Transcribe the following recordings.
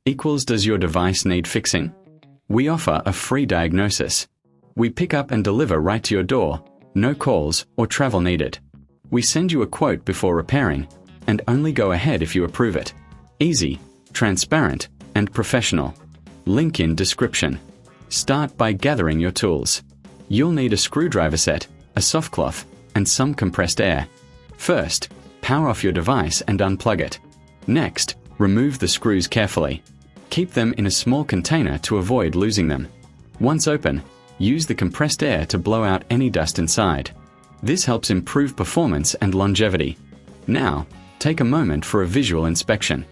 equals does your device need fixing? We offer a free diagnosis. We pick up and deliver right to your door, no calls or travel needed. We send you a quote before repairing, and only go ahead if you approve it. Easy, transparent, and professional. Link in description. Start by gathering your tools. You'll need a screwdriver set, a soft cloth, and some compressed air. First, power off your device and unplug it. Next, remove the screws carefully. Keep them in a small container to avoid losing them. Once open, use the compressed air to blow out any dust inside. This helps improve performance and longevity. Now, take a moment for a visual inspection.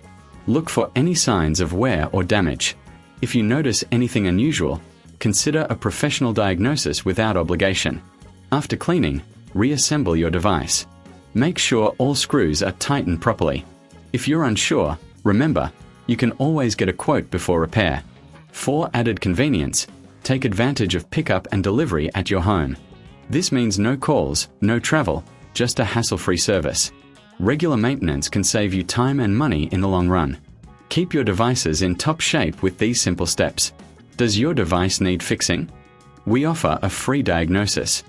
Look for any signs of wear or damage. If you notice anything unusual, consider a professional diagnosis without obligation. After cleaning, reassemble your device. Make sure all screws are tightened properly. If you're unsure, remember, you can always get a quote before repair. For added convenience, take advantage of pickup and delivery at your home. This means no calls, no travel, just a hassle-free service. Regular maintenance can save you time and money in the long run. Keep your devices in top shape with these simple steps. Does your device need fixing? We offer a free diagnosis.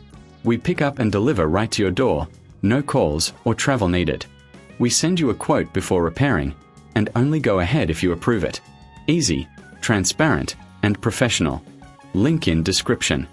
We pick up and deliver right to your door, no calls or travel needed. We send you a quote before repairing, and only go ahead if you approve it. Easy, transparent, and professional. Link in description.